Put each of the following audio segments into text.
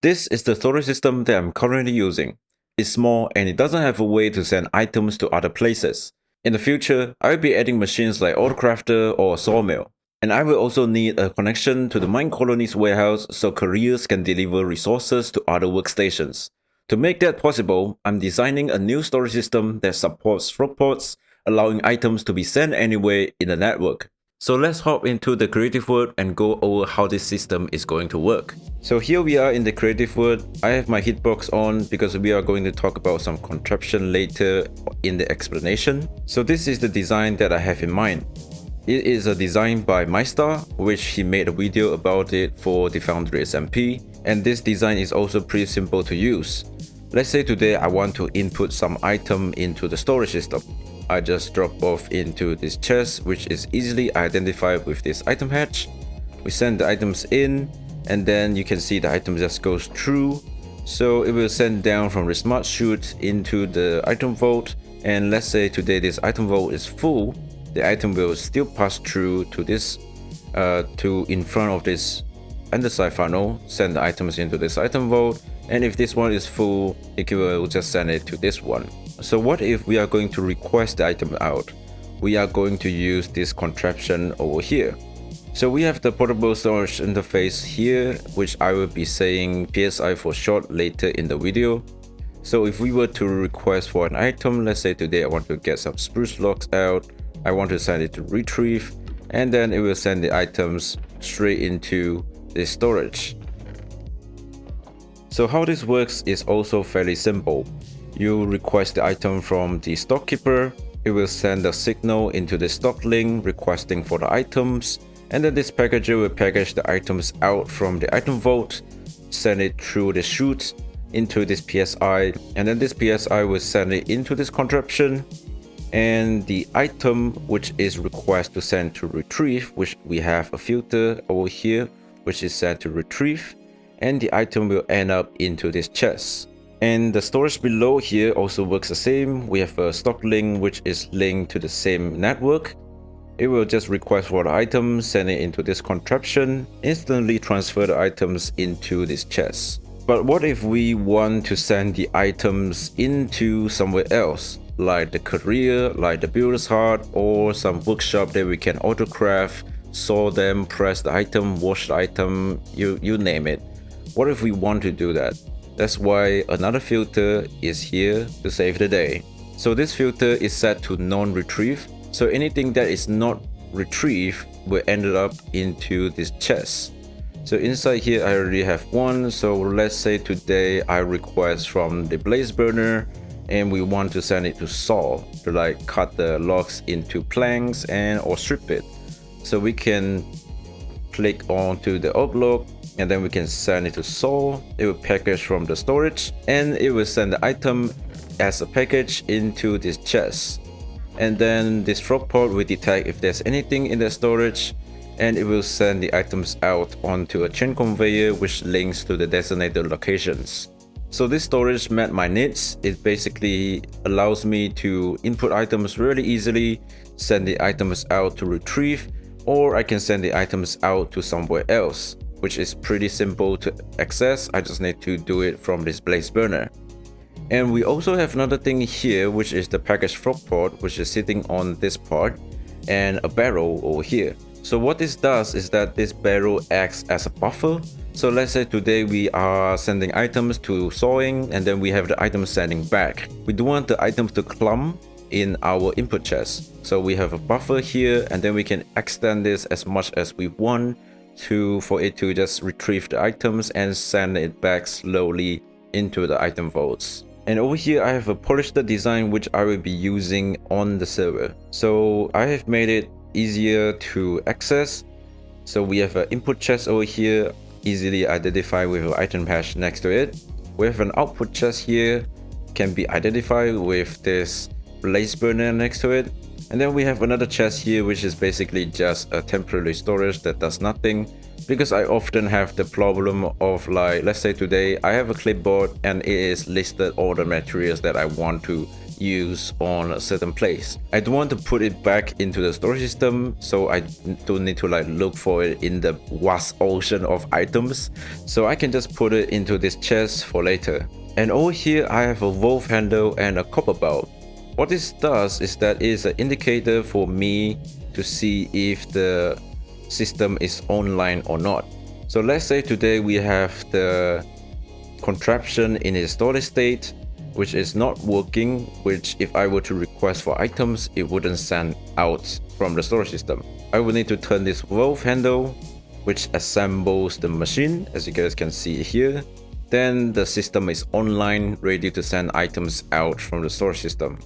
This is the storage system that I'm currently using. It's small and it doesn't have a way to send items to other places. In the future, I will be adding machines like AutoCrafter or Sawmill. And I will also need a connection to the MineColonies warehouse so couriers can deliver resources to other workstations. To make that possible, I'm designing a new storage system that supports Frogports, allowing items to be sent anywhere in the network. So let's hop into the creative world and go over how this system is going to work. So here we are in the creative world. I have my hitbox on because we are going to talk about some contraption later in the explanation. So this is the design that I have in mind. It is a design by MyStar, which he made a video about it for the Foundry SMP, and this design is also pretty simple to use. Let's say today I want to input some item into the storage system. I just drop off into this chest, which is easily identified with this item hatch. We send the items in, and then you can see the item just goes through. So it will send down from the smart chute into the item vault, and let's say today this item vault is full, the item will still pass through to this to in front of this andesite funnel, send the items into this item vault, and if this one is full, it will just send it to this one. So what if we are going to request the item out? We are going to use this contraption over here. So we have the portable storage interface here, which I will be saying PSI for short later in the video. So if we were to request for an item, let's say today I want to get some spruce logs out, I want to send it to retrieve, and then it will send the items straight into this storage. So how this works is also fairly simple. You request the item from the stockkeeper, it will send a signal into the stock link requesting for the items, and then this packager will package the items out from the item vault, send it through the chute into this PSI, and then this PSI will send it into this contraption, and the item which is request to send to retrieve, which we have a filter over here which is set to retrieve, and the item will end up into this chest. And the storage below here also works the same. We have a stock link which is linked to the same network. It will just request for the item, send it into this contraption, instantly transfer the items into this chest. But what if we want to send the items into somewhere else, like the courier, like the builder's hut, or some workshop that we can autocraft, saw them, press the item, wash the item, you name it. What if we want to do that? That's why another filter is here to save the day. So this filter is set to non-retrieve. So anything that is not retrieved will end up into this chest. So inside here I already have one. So let's say today I request from the blaze burner and we want to send it to saw to like cut the logs into planks and or strip it. So we can click onto the upload and then we can send it to saw. It will package from the storage and it will send the item as a package into this chest. And then this Frogport will detect if there's anything in the storage and it will send the items out onto a chain conveyor which links to the designated locations. So this storage met my needs. It basically allows me to input items really easily, send the items out to retrieve, or I can send the items out to somewhere else, which is pretty simple to access. I just need to do it from this blaze burner. And we also have another thing here, which is the package Frogport, which is sitting on this part, and a barrel over here. So what this does is that this barrel acts as a buffer. So let's say today we are sending items to sawing and then we have the items sending back. We don't want the items to clump in our input chest. So we have a buffer here and then we can extend this as much as we want for it to just retrieve the items and send it back slowly into the item vaults. And over here I have a polished design which I will be using on the server. So I have made it easier to access. So we have an input chest over here, easily identified with an item hash next to it. We have an output chest here, can be identified with this blaze burner next to it. And then we have another chest here which is basically just a temporary storage that does nothing, because I often have the problem of, like, let's say today I have a clipboard and it is listed all the materials that I want to use on a certain place. I don't want to put it back into the storage system, so I don't need to like look for it in the vast ocean of items. So I can just put it into this chest for later. And over here I have a valve handle and a copper bulb. What this does is that it is an indicator for me to see if the system is online or not. So let's say today we have the contraption in its storage state, which is not working, which if I were to request for items, it wouldn't send out from the storage system. I will need to turn this valve handle, which assembles the machine, as you guys can see here. Then the system is online, ready to send items out from the storage system.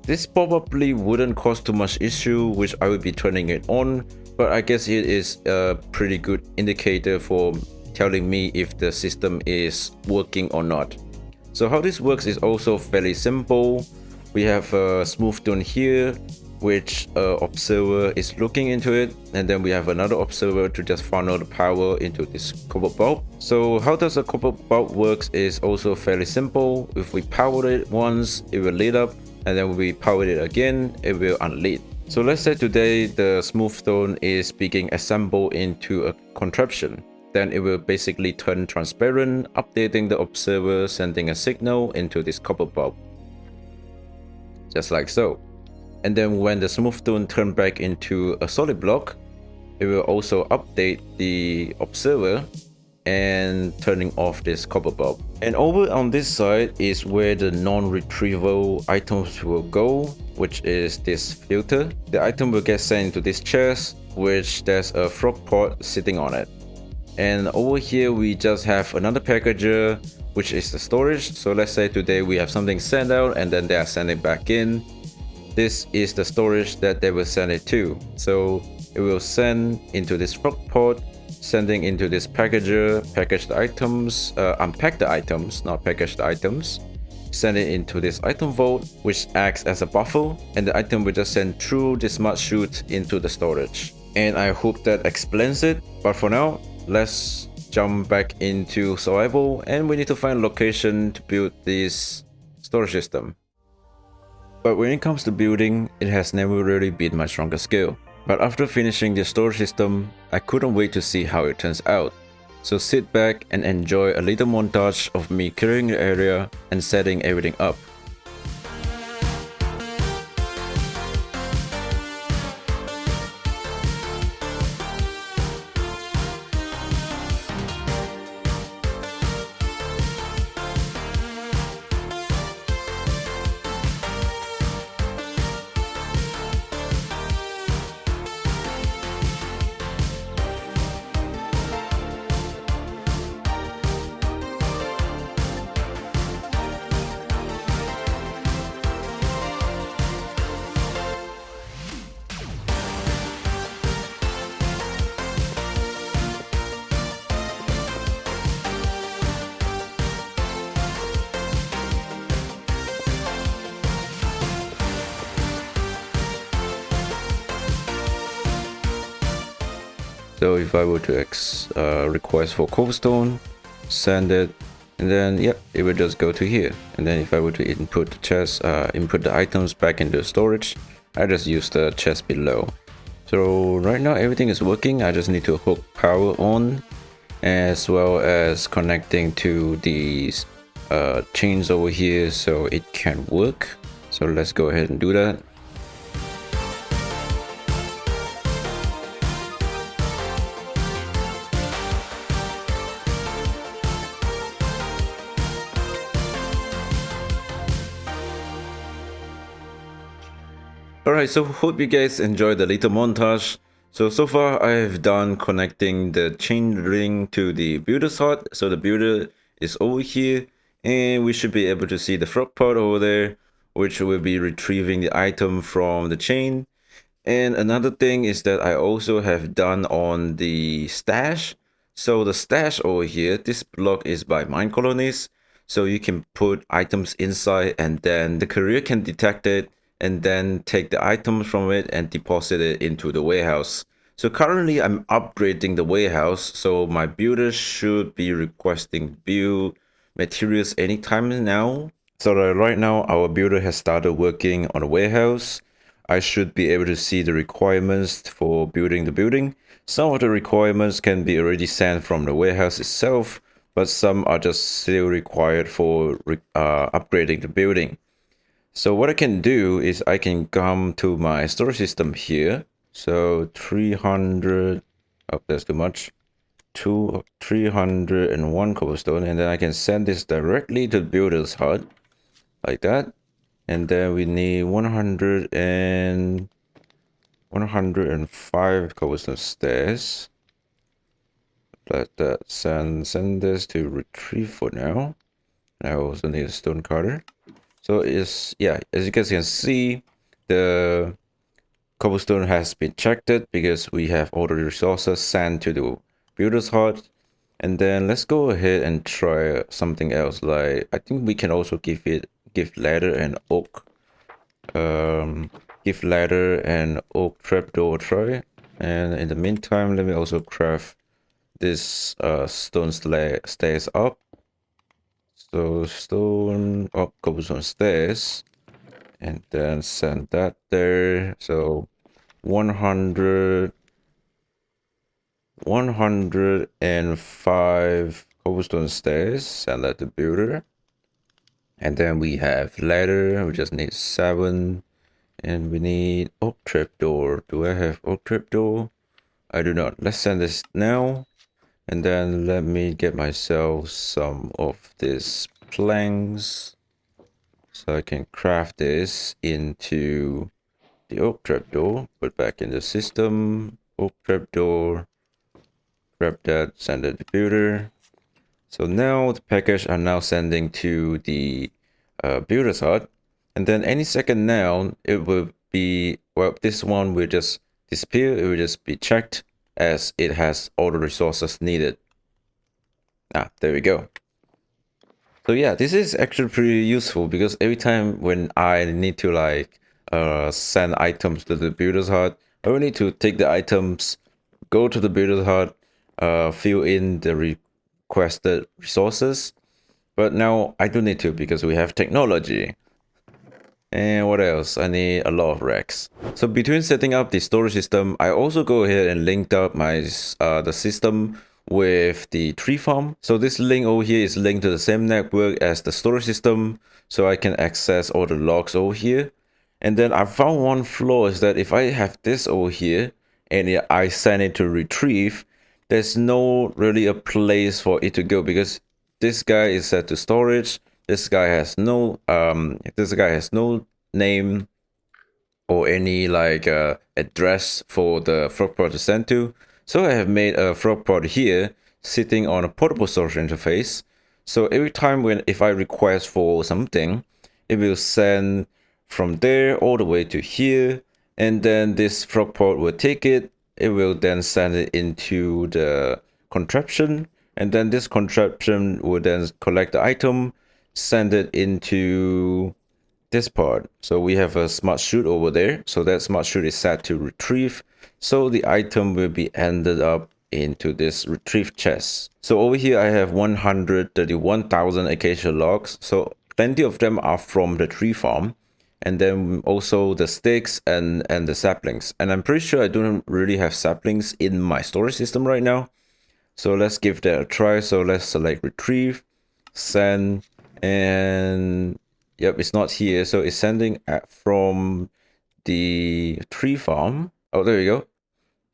This probably wouldn't cause too much issue, which I would be turning it on, but I guess it is a pretty good indicator for telling me if the system is working or not. So how this works is also fairly simple. We have a smooth tone here, which observer is looking into it, and then we have another observer to just funnel the power into this copper bulb. So how does a copper bulb works is also fairly simple. If we power it once, it will lit up, and then when we power it again, it will unlit. So let's say today the smooth tone is being assembled into a contraption. Then it will basically turn transparent, updating the observer, sending a signal into this copper bulb. Just like so. And then when the smooth tone turns back into a solid block, it will also update the observer and turning off this copper bulb. And over on this side is where the non-retrieval items will go, which is this filter. The item will get sent into this chest, which there's a Frogport sitting on it. And over here we just have another packager, which is the storage. So let's say today we have something sent out and then they are sending back in. This is the storage that they will send it to. So it will send into this Frogport, sending into this packager, package the items, unpack the items, not package the items, send it into this item vault, which acts as a buffer, and the item will just send through this smart chute into the storage. And I hope that explains it, but for now, let's jump back into survival, and we need to find a location to build this storage system. But when it comes to building, it has never really been my strongest skill. But after finishing the storage system, I couldn't wait to see how it turns out. So sit back and enjoy a little montage of me clearing the area and setting everything up. So if I were to request for cobblestone, send it, and then yep, it will just go to here. And then if I were to input the chest, input the items back into storage, I just use the chest below. So right now everything is working. I just need to hook power on, as well as connecting to these chains over here so it can work. So let's go ahead and do that. Alright, so hope you guys enjoyed the little montage. So far I've done connecting the chain ring to the builder's hut. So the builder is over here, and we should be able to see the frog pot over there, which will be retrieving the item from the chain. And another thing is that I also have done on the stash. So the stash over here, this block is by MineColonies. So you can put items inside, and then the courier can detect it and then take the items from it and deposit it into the warehouse. So currently I'm upgrading the warehouse, so my builder should be requesting build materials anytime now. So right now our builder has started working on a warehouse. I should be able to see the requirements for building the building. Some of the requirements can be already sent from the warehouse itself, but some are just still required for upgrading the building. So what I can do is I can come to my storage system here. So 300, oh, that's too much. 301 cobblestone, and then I can send this directly to the builder's hut like that. And then we need 105 cobblestone stairs. Let that send this to retrieve for now. I also need a stone cutter. So it's, yeah, as you guys can see, the cobblestone has been checked because we have all the resources sent to the builder's hut. And then let's go ahead and try something else. Like, I think we can also give ladder and oak. Give ladder and oak trapdoor a try. And in the meantime, let me also craft this stone stairs up. So stone up, cobblestone stairs, and then send that there. So 105 cobblestone stairs, send that to builder. And then we have ladder, we just need 7. And we need oak trapdoor. Do I have oak trapdoor? I do not. Let's send this now. And then let me get myself some of these planks, so I can craft this into the oak trapdoor. Put back in the system. Oak trapdoor. Grab that, send it to the builder. So now the package are now sending to the builder's hut. And then any second now, it will be, well, this one will just disappear. It will just be checked as it has all the resources needed. Ah, there we go. So yeah, this is actually pretty useful because every time when I need to like send items to the builder's hut, I will need to take the items, go to the builder's hut, fill in the requested resources. But now I don't need to because we have technology. And what else? I need a lot of racks. So between setting up the storage system, I also go ahead and linked up my the system with the tree farm. So this link over here is linked to the same network as the storage system, so I can access all the logs over here. And then I found one flaw is that if I have this over here and I send it to retrieve, there's no really a place for it to go because this guy is set to storage. This guy has no name or any like address for the Frogport to send to. So I have made a Frogport here sitting on a portable storage interface. So every time if I request for something, it will send from there all the way to here, and then this Frogport will take it. It will then send it into the contraption, and then this contraption will then collect the item, send it into this part. So we have a smart chute over there. So that smart chute is set to retrieve. So the item will be ended up into this retrieve chest. So over here I have 131,000 acacia logs. So plenty of them are from the tree farm. And then also the sticks and the saplings. And I'm pretty sure I don't really have saplings in my storage system right now. So let's give that a try. So let's select retrieve, send, and yep, it's not here. So it's sending from the tree farm. Oh, there we go.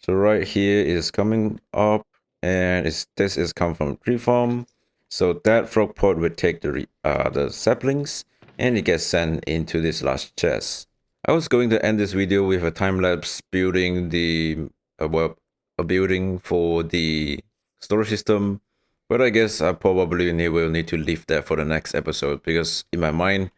So right here is coming up, and this is come from tree farm. So that frog pod would take the saplings, and it gets sent into this large chest. I was going to end this video with a time lapse building the well, a building for the storage system, but I guess I probably will need to leave that for the next episode because in my mind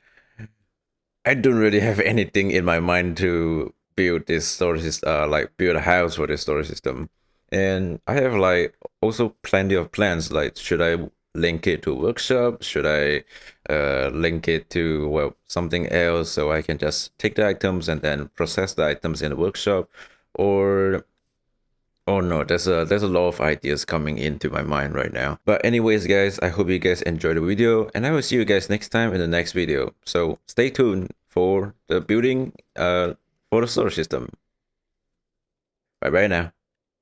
I don't really have anything in my mind to build this storage system, like build a house for this storage system. And I have like also plenty of plans. Like, should I link it to workshop? Should I link it to, well, something else so I can just take the items and then process the items in the workshop? Or Oh no, there's a lot of ideas coming into my mind right now. But anyways, guys, I hope you guys enjoyed the video, and I will see you guys next time in the next video. So stay tuned for the building for the solar system. Bye bye now.